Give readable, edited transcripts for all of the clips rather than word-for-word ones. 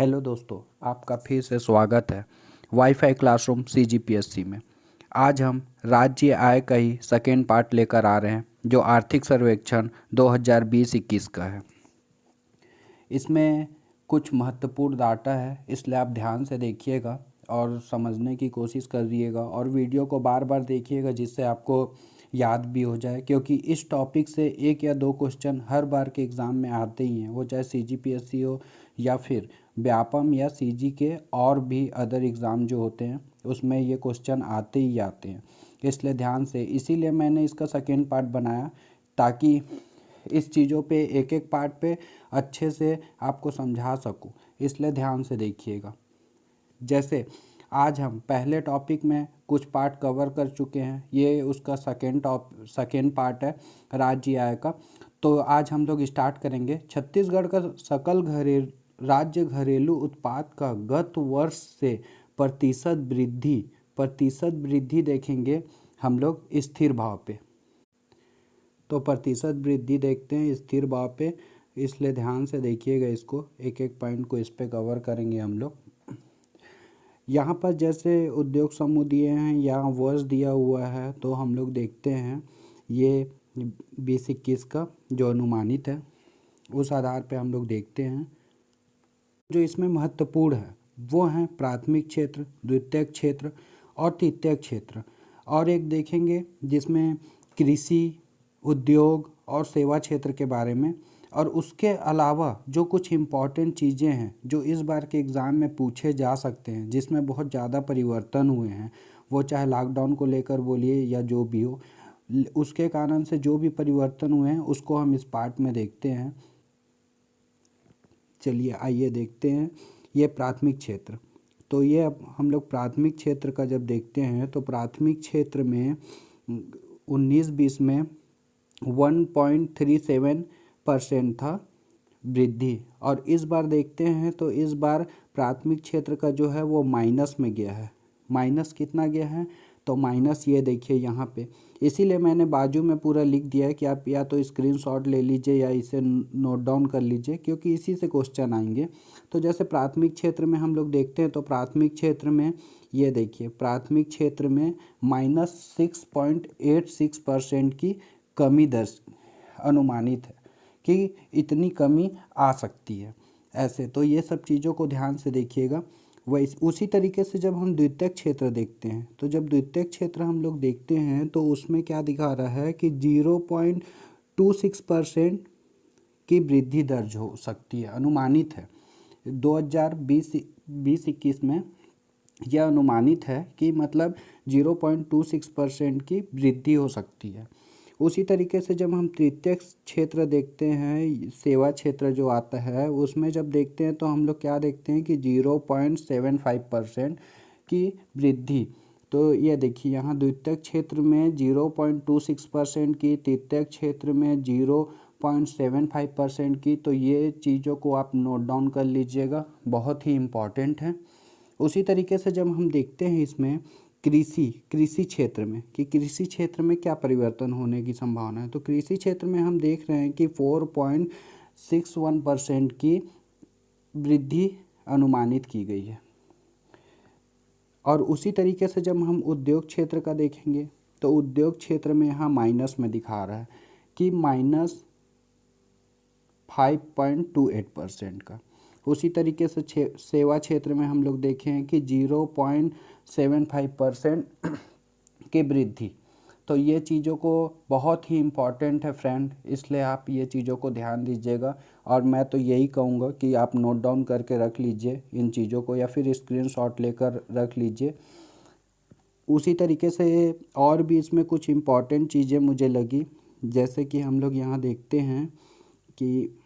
Hello दोस्तों, आपका फिर से स्वागत है वाईफाई क्लासरूम सीजीपीएससी में। आज हम राज्य आय का ही सेकेंड पार्ट लेकर आ रहे हैं जो आर्थिक सर्वेक्षण 2020-21 का है। इसमें कुछ महत्वपूर्ण डाटा है, इसलिए आप ध्यान से देखिएगा और समझने की कोशिश करिएगा और वीडियो को बार बार देखिएगा जिससे आपको याद भी हो जाए, क्योंकि इस टॉपिक से एक या दो क्वेश्चन हर बार के एग्ज़ाम में आते ही हैं, वो चाहे सीजीपीएससी हो या फिर व्यापम या सीजी के और भी अदर एग्ज़ाम जो होते हैं उसमें ये क्वेश्चन आते ही आते हैं। इसलिए ध्यान से, इसीलिए मैंने इसका सेकेंड पार्ट बनाया ताकि इस चीज़ों पे एक एक पार्ट पे अच्छे से आपको समझा सकूं, इसलिए ध्यान से देखिएगा। जैसे आज हम पहले टॉपिक में कुछ पार्ट कवर कर चुके हैं, ये उसका सेकेंड पार्ट है राज्य आय का। तो आज हम लोग स्टार्ट करेंगे छत्तीसगढ़ का सकल राज्य घरेलू उत्पाद का गत वर्ष से प्रतिशत वृद्धि देखेंगे हम लोग स्थिर भाव पे। तो प्रतिशत वृद्धि देखते हैं स्थिर भाव पे, इसलिए ध्यान से देखिएगा, इसको एक एक पॉइंट को इस पे कवर करेंगे हम लोग। यहाँ पर जैसे उद्योग समूह दिए हैं, यहाँ वर्ष दिया हुआ है, तो हम लोग देखते हैं ये 20-21 का जो अनुमानित है उस आधार पे हम लोग देखते हैं। जो इसमें महत्वपूर्ण है वो हैं प्राथमिक क्षेत्र, द्वितीयक क्षेत्र और तृतीयक क्षेत्र। और एक देखेंगे जिसमें कृषि, उद्योग और सेवा क्षेत्र के बारे में। और उसके अलावा जो कुछ इम्पॉर्टेंट चीज़ें हैं जो इस बार के एग्ज़ाम में पूछे जा सकते हैं, जिसमें बहुत ज़्यादा परिवर्तन हुए हैं, वो चाहे लॉकडाउन को लेकर बोलिए या जो भी हो, उसके कारण से जो भी परिवर्तन हुए हैं उसको हम इस पार्ट में देखते हैं। चलिए आइए देखते हैं ये प्राथमिक क्षेत्र। तो ये अब हम लोग प्राथमिक क्षेत्र का जब देखते हैं तो प्राथमिक क्षेत्र में 19-20 में 1.37% था वृद्धि, और इस बार देखते हैं तो इस बार प्राथमिक क्षेत्र का जो है वो माइनस में गया है। माइनस कितना गया है? तो माइनस ये देखिए यहाँ पे, इसीलिए मैंने बाजू में पूरा लिख दिया है कि आप या तो स्क्रीनशॉट ले लीजिए या इसे नोट डाउन कर लीजिए, क्योंकि इसी से क्वेश्चन आएंगे। तो जैसे प्राथमिक क्षेत्र में हम लोग देखते हैं तो प्राथमिक क्षेत्र में ये देखिए, प्राथमिक क्षेत्र में -6.86% की कमी दर्ज अनुमानित है कि इतनी कमी आ सकती है ऐसे। तो ये सब चीज़ों को ध्यान से देखिएगा। उसी तरीके से जब हम द्वितीयक क्षेत्र देखते हैं तो जब द्वितीयक क्षेत्र हम लोग देखते हैं तो उसमें क्या दिखा रहा है कि 0.26% की वृद्धि दर्ज हो सकती है, अनुमानित है। 2020-21 में यह अनुमानित है कि मतलब 0.26% की वृद्धि हो सकती है। उसी तरीके से जब हम तृतीयक क्षेत्र देखते हैं, सेवा क्षेत्र जो आता है, उसमें जब देखते हैं तो हम लोग क्या देखते हैं कि 0.75% की वृद्धि। तो ये देखिए यहाँ द्वितीयक क्षेत्र में 0.26% की, तृतीयक क्षेत्र में 0.75% की। तो ये चीज़ों को आप नोट डाउन कर लीजिएगा, बहुत ही इम्पॉर्टेंट है। उसी तरीके से जब हम देखते हैं इसमें कृषि क्षेत्र में कि कृषि क्षेत्र में क्या परिवर्तन होने की संभावना है, तो कृषि क्षेत्र में हम देख रहे हैं कि 4.61% की वृद्धि अनुमानित की गई है। और उसी तरीके से जब हम उद्योग क्षेत्र का देखेंगे तो उद्योग क्षेत्र में यहाँ माइनस में दिखा रहा है कि -5.28% का। उसी तरीके से सेवा क्षेत्र में हम लोग देखें कि 0.75% की वृद्धि। तो ये चीज़ों को बहुत ही इम्पॉर्टेंट है फ्रेंड, इसलिए आप ये चीज़ों को ध्यान दीजिएगा। और मैं तो यही कहूँगा कि आप नोट डाउन करके रख लीजिए इन चीज़ों को, या फिर स्क्रीनशॉट लेकर रख लीजिए। उसी तरीके से और भी इसमें कुछ इम्पॉर्टेंट चीज़ें मुझे लगी, जैसे कि हम लोग यहाँ देखते हैं कि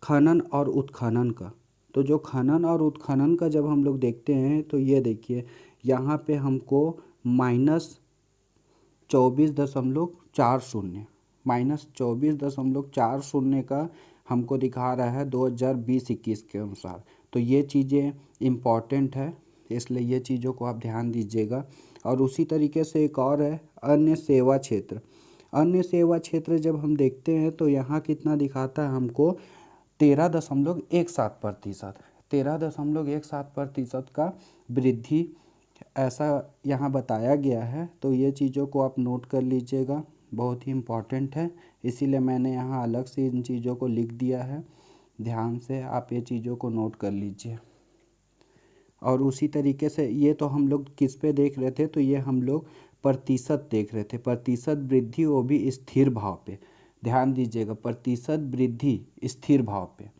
खनन और उत्खनन का। तो जो खनन और उत्खनन का जब हम लोग देखते हैं तो ये देखिए यहाँ पे हमको -24.40 का हमको दिखा रहा है 2020-21 के अनुसार। तो ये चीज़ें इम्पॉर्टेंट है, इसलिए ये चीज़ों को आप ध्यान दीजिएगा। और उसी तरीके से एक और है अन्य सेवा क्षेत्र। अन्य सेवा क्षेत्र जब हम देखते हैं तो यहाँ कितना दिखाता है हमको 13.17%। 13.17% का वृद्धि ऐसा यहाँ बताया गया है। तो ये चीज़ों को आप नोट कर लीजिएगा, बहुत ही इम्पॉर्टेंट है, इसीलिए मैंने यहाँ अलग से इन चीज़ों को लिख दिया है। ध्यान से आप ये चीज़ों को नोट कर लीजिए। और उसी तरीके से ये तो हम लोग किस पे देख रहे थे, तो ये हम लोग प्रतिशत देख रहे थे, प्रतिशत वृद्धि, वो भी स्थिर भाव पे। ध्यान दीजिएगा, प्रतिशत वृद्धि स्थिर भाव पे।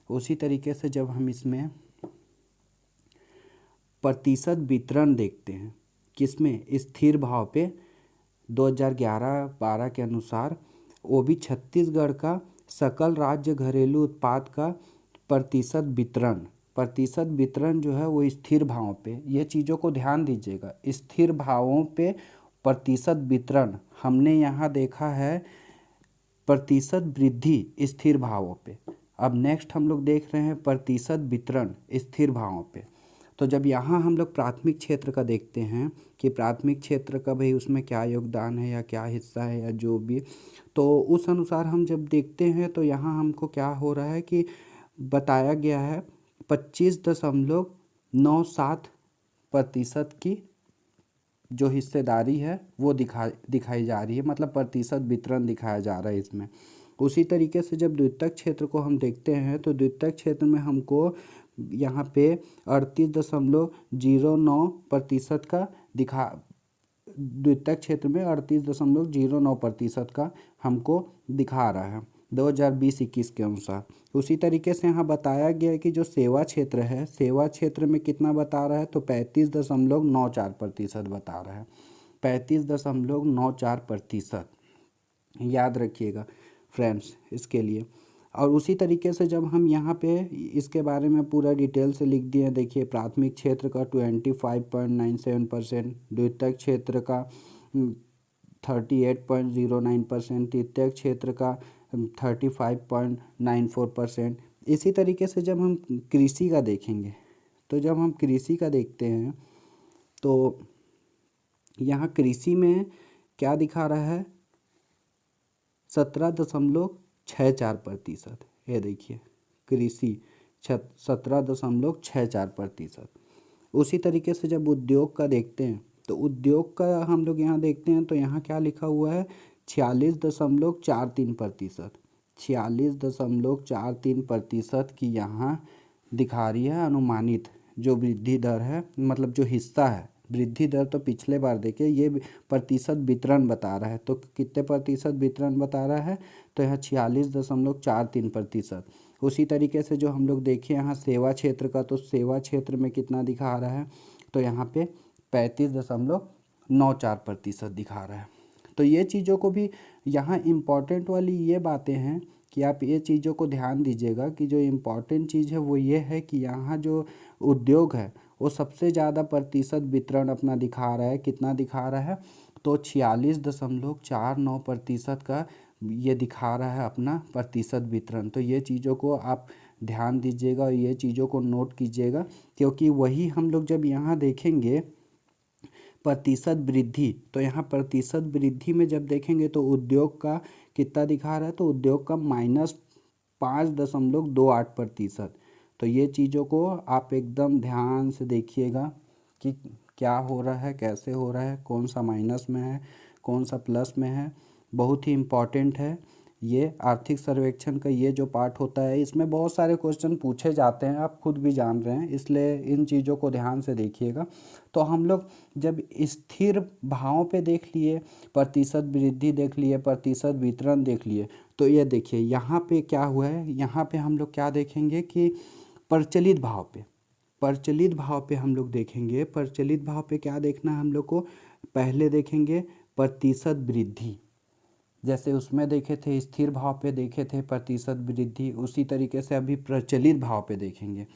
उसी तरीके से जब हम इसमें प्रतिशत वितरण देखते हैं, किसमें, स्थिर भाव पे, 2011-12 के अनुसार, वो भी छत्तीसगढ़ का सकल राज्य घरेलू उत्पाद का प्रतिशत वितरण जो है वो स्थिर भावों पे। ये चीज़ों को ध्यान दीजिएगा, स्थिर भावों पे प्रतिशत वितरण। हमने यहाँ देखा है प्रतिशत वृद्धि स्थिर भावों पे। अब नेक्स्ट हम लोग देख रहे हैं प्रतिशत वितरण स्थिर भावों पे। तो जब यहाँ हम लोग प्राथमिक क्षेत्र का देखते हैं कि प्राथमिक क्षेत्र का भाई उसमें क्या योगदान है या क्या हिस्सा है या जो भी, तो उस अनुसार हम जब देखते हैं तो यहाँ हमको क्या हो रहा है कि बताया गया है 25.97% की जो हिस्सेदारी है वो दिखाई जा रही है, मतलब प्रतिशत वितरण दिखाया जा रहा है इसमें। उसी तरीके से जब द्वितीयक क्षेत्र को हम देखते हैं तो द्वितीयक क्षेत्र में हमको यहाँ पे 38.09% का द्वितीयक क्षेत्र में 38.09% का हमको दिखा रहा है 2020-21 के अनुसार। उसी तरीके से यहाँ बताया गया है कि जो सेवा क्षेत्र है, सेवा क्षेत्र में कितना बता रहा है, तो 35.94% बता रहा है, 35.94%। याद रखिएगा फ्रेंड्स इसके लिए। और उसी तरीके से जब हम यहाँ पे इसके बारे में पूरा डिटेल से लिख दिए, देखिए प्राथमिक क्षेत्र का 25.97%, द्वितीयक क्षेत्र का 38.09%, तृतीयक क्षेत्र का 35.94%। इसी तरीके से जब हम कृषि का देखेंगे, तो जब हम कृषि का देखते हैं तो यहाँ कृषि में क्या दिखा रहा है, 17.64%। ये देखिए कृषि 17.64%। उसी तरीके से जब उद्योग का देखते हैं तो उद्योग का हम लोग यहाँ देखते हैं तो यहाँ क्या लिखा हुआ है, 46.43%। 46.43% की यहाँ दिखा रही है अनुमानित जो वृद्धि दर है, मतलब जो हिस्सा है। वृद्धि दर तो पिछले बार देखे, ये प्रतिशत वितरण बता रहा है, तो कितने प्रतिशत वितरण बता रहा है, तो यहाँ 46.43%। उसी तरीके से जो हम लोग देखिए यहाँ सेवा क्षेत्र का, तो सेवा क्षेत्र में कितना दिखा रहा है, तो यहाँ पे 35.94% दिखा रहा है। तो ये चीज़ों को भी यहाँ इम्पॉर्टेंट वाली ये बातें हैं कि आप ये चीज़ों को ध्यान दीजिएगा कि जो इम्पॉर्टेंट चीज़ है वो ये है कि यहाँ जो उद्योग है वो सबसे ज़्यादा प्रतिशत वितरण अपना दिखा रहा है। कितना दिखा रहा है, तो 46.49% का ये दिखा रहा है अपना प्रतिशत वितरण। तो ये चीज़ों को आप ध्यान दीजिएगा और ये चीज़ों को नोट कीजिएगा, क्योंकि वही हम लोग जब यहाँ देखेंगे प्रतिशत वृद्धि, तो यहाँ प्रतिशत वृद्धि में जब देखेंगे तो उद्योग का कितना दिखा रहा है, तो उद्योग का -5.28%। तो ये चीज़ों को आप एकदम ध्यान से देखिएगा कि क्या हो रहा है, कैसे हो रहा है, कौन सा माइनस में है, कौन सा प्लस में है। बहुत ही इम्पॉर्टेंट है ये आर्थिक सर्वेक्षण का ये जो पार्ट होता है। इसमें बहुत सारे क्वेश्चन पूछे जाते हैं, आप खुद भी जान रहे हैं, इसलिए इन चीज़ों को ध्यान से देखिएगा। तो हम लोग जब स्थिर भावों पे देख लिए, प्रतिशत वृद्धि देख लिए, प्रतिशत वितरण देख लिए, तो ये देखिए यहाँ पे क्या हुआ है, यहाँ पे हम लोग क्या देखेंगे कि प्रचलित भाव पे हम लोग देखेंगे। प्रचलित भाव पे क्या देखना है हम लोग को, पहले देखेंगे प्रतिशत वृद्धि, जैसे उसमें देखे थे स्थिर भाव पे देखे थे प्रतिशत वृद्धि, उसी तरीके से अभी प्रचलित भाव पे देखेंगे।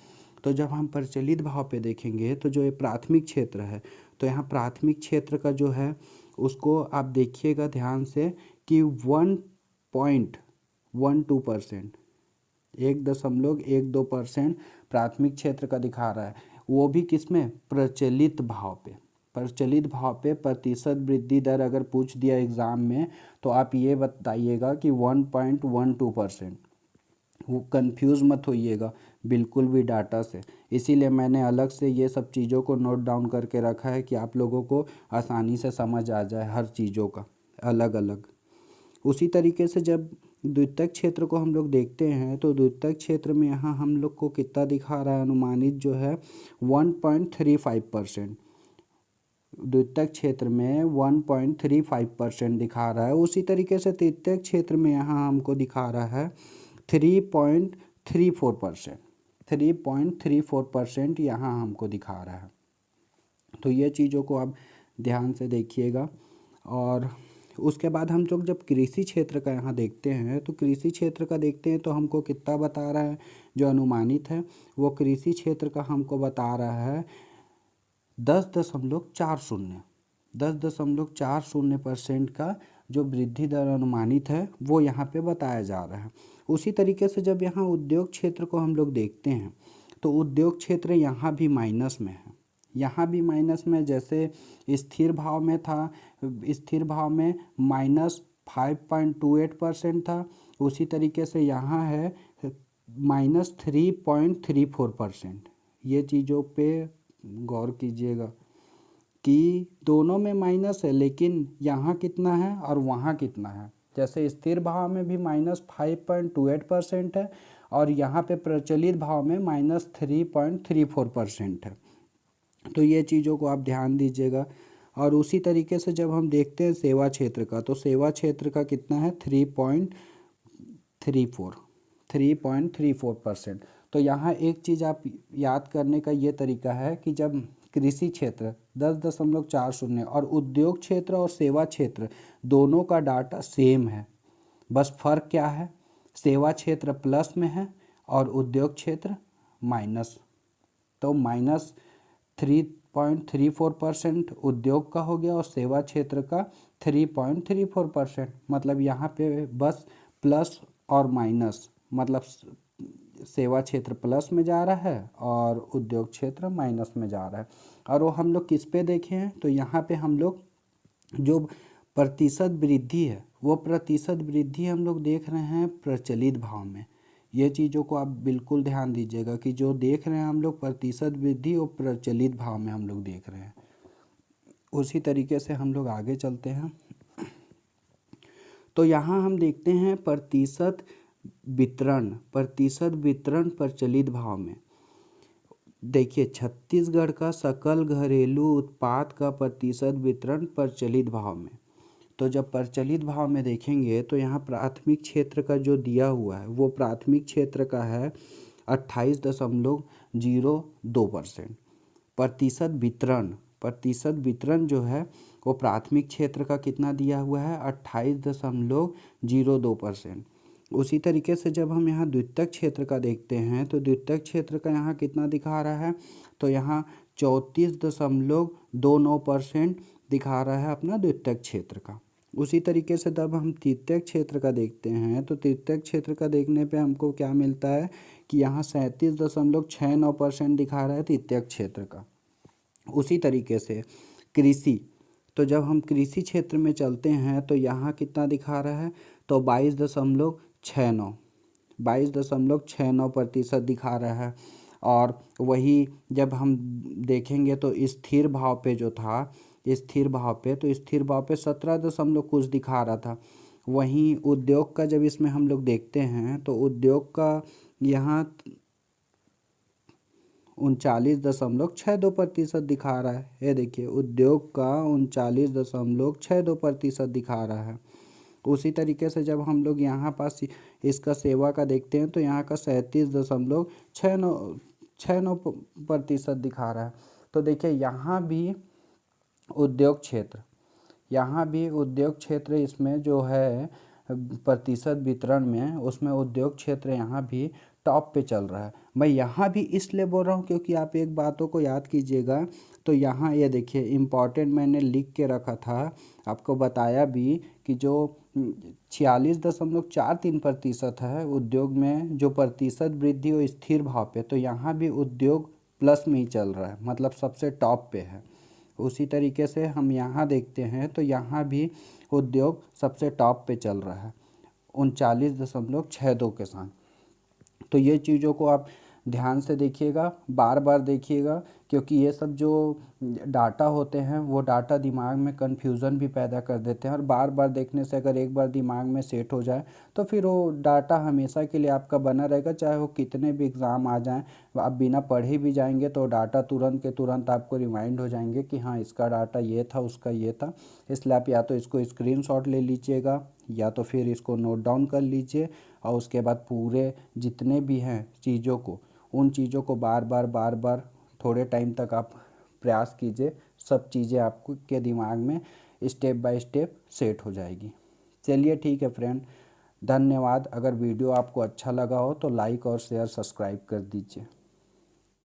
तो जब हम प्रचलित भाव पे देखेंगे तो जो ये प्राथमिक क्षेत्र है, तो यहाँ प्राथमिक क्षेत्र का जो है उसको आप देखिएगा ध्यान से कि 1.12%, 1.12% प्राथमिक क्षेत्र का दिखा रहा है, वो भी किसमें, प्रचलित भाव पे। प्रचलित भाव पे प्रतिशत वृद्धि दर अगर पूछ दिया एग्ज़ाम में तो आप ये बताइएगा कि 1.12%। वो कंफ्यूज मत होइएगा बिल्कुल भी डाटा से। इसीलिए मैंने अलग से ये सब चीज़ों को नोट डाउन करके रखा है कि आप लोगों को आसानी से समझ आ जाए हर चीज़ों का अलग अलग। उसी तरीके से जब द्वितीयक क्षेत्र को हम लोग देखते हैं तो द्वितीयक क्षेत्र में यहाँ हम लोग को कितना दिखा रहा है, अनुमानित जो है 1.35%। द्वितीयक क्षेत्र में 1.35% दिखा रहा है। उसी तरीके से तृतीयक क्षेत्र में यहाँ हमको दिखा रहा है 3.34%। 3.34% यहाँ हमको दिखा रहा है। तो ये चीज़ों को आप ध्यान से देखिएगा। और उसके बाद हम लोग जब कृषि क्षेत्र का यहाँ देखते हैं तो कृषि क्षेत्र का देखते हैं तो हमको कितना बता रहा है, जो अनुमानित है वो कृषि क्षेत्र का हमको बता रहा है 10.40% का जो वृद्धि दर अनुमानित है वो यहाँ पे बताया जा रहा है। उसी तरीके से जब यहाँ उद्योग क्षेत्र को हम लोग देखते हैं तो उद्योग क्षेत्र यहाँ भी माइनस में है। यहाँ भी माइनस में, जैसे स्थिर भाव में था, स्थिर भाव में -5.28% था, उसी तरीके से यहाँ है -3.34%। ये चीज़ों पे गौर कीजिएगा कि दोनों में माइनस है, लेकिन यहाँ कितना है और वहाँ कितना है। जैसे स्थिर भाव में भी -5.28% है और यहाँ पे प्रचलित भाव में -3.34% है। तो ये चीज़ों को आप ध्यान दीजिएगा। और उसी तरीके से जब हम देखते हैं सेवा क्षेत्र का, तो सेवा क्षेत्र का कितना है 3.34%। तो यहाँ एक चीज़ आप याद करने का ये तरीका है कि जब कृषि क्षेत्र 10.40 और उद्योग क्षेत्र और सेवा क्षेत्र दोनों का डाटा सेम है, बस फर्क क्या है, सेवा क्षेत्र प्लस में है और उद्योग क्षेत्र माइनस। तो -3.34% उद्योग का हो गया और सेवा क्षेत्र का 3.34%। मतलब यहाँ पे बस प्लस और माइनस, मतलब सेवा क्षेत्र प्लस में जा रहा है और उद्योग क्षेत्र माइनस में जा रहा है। और वो हम लोग किस पे देखे हैं, तो यहाँ पे हम लोग जो प्रतिशत वृद्धि है वो प्रतिशत वृद्धि हम लोग देख रहे हैं प्रचलित भाव में। ये चीज़ों को आप बिल्कुल ध्यान दीजिएगा कि जो देख रहे हैं हम लोग प्रतिशत वृद्धि वो प्रचलित भाव में हम लोग देख रहे हैं। उसी तरीके से हम लोग आगे चलते हैं तो यहाँ हम देखते हैं प्रतिशत वितरण प्रचलित भाव में। देखिए छत्तीसगढ़ का सकल घरेलू उत्पाद का प्रतिशत वितरण प्रचलित भाव में। तो जब प्रचलित भाव में देखेंगे तो यहाँ प्राथमिक क्षेत्र का जो दिया हुआ है वो प्राथमिक क्षेत्र का है 28.02%। प्रतिशत वितरण जो है वो प्राथमिक क्षेत्र का कितना दिया हुआ है 28.02%। उसी तरीके से जब हम यहाँ द्वितीयक क्षेत्र का देखते हैं तो द्वितीयक क्षेत्र का यहाँ कितना दिखा रहा है, तो यहाँ 34.29% दिखा रहा है अपना द्वितीयक क्षेत्र का। उसी तरीके से जब हम तृतीयक क्षेत्र का देखते हैं तो तृतीयक क्षेत्र का देखने पे हमको क्या मिलता है कि यहाँ 37.69% दिखा रहा है तृतीयक क्षेत्र का। उसी तरीके से कृषि, तो जब हम कृषि क्षेत्र में चलते हैं तो यहाँ कितना दिखा रहा है, तो 22.69% दिखा रहा है। और वही जब हम देखेंगे तो स्थिर भाव पे जो था, स्थिर भाव पे 17 दशमलव कुछ दिखा रहा था। वहीं उद्योग का जब इसमें हम लोग देखते हैं तो उद्योग का यहाँ 39.62% दिखा रहा है। ये देखिए उद्योग का 39.62% दिखा रहा है। उसी तरीके से जब हम लोग यहाँ पास इसका सेवा का देखते हैं तो यहाँ का 37.69% दिखा रहा है। तो देखिए यहाँ भी उद्योग क्षेत्र इसमें जो है प्रतिशत वितरण में, उसमें उद्योग क्षेत्र यहाँ भी टॉप पे चल रहा है। मैं यहाँ भी इसलिए बोल रहा हूँ क्योंकि आप एक बातों को याद कीजिएगा। तो यहाँ ये देखिए इम्पॉर्टेंट मैंने लिख के रखा था, आपको बताया भी कि जो 46.43% है उद्योग में जो प्रतिशत वृद्धि हो स्थिर भाव पे, तो यहाँ भी उद्योग प्लस में ही चल रहा है, मतलब सबसे टॉप पे है। उसी तरीके से हम यहाँ देखते हैं तो यहाँ भी उद्योग सबसे टॉप पे चल रहा है 39.62 के साथ। तो ये चीज़ों को आप ध्यान से देखिएगा, बार बार देखिएगा, क्योंकि ये सब जो डाटा होते हैं वो डाटा दिमाग में कन्फ्यूज़न भी पैदा कर देते हैं। और बार बार देखने से अगर एक बार दिमाग में सेट हो जाए तो फिर वो डाटा हमेशा के लिए आपका बना रहेगा, चाहे वो कितने भी एग्ज़ाम आ जाएं। आप बिना पढ़े भी जाएंगे तो डाटा तुरंत के तुरंत आपको रिमाइंड हो जाएंगे कि हाँ, इसका डाटा ये था, उसका ये था। इसलिए आप या तो इसको स्क्रीनशॉट ले लीजिएगा या तो फिर इसको नोट डाउन कर लीजिए, और उसके बाद पूरे जितने भी हैं चीज़ों को, उन चीज़ों को बार बार थोड़े टाइम तक आप प्रयास कीजिए। सब चीज़ें आपको के दिमाग में स्टेप बाय स्टेप सेट हो जाएगी। चलिए ठीक है फ्रेंड, धन्यवाद। अगर वीडियो आपको अच्छा लगा हो तो लाइक और शेयर सब्सक्राइब कर दीजिए।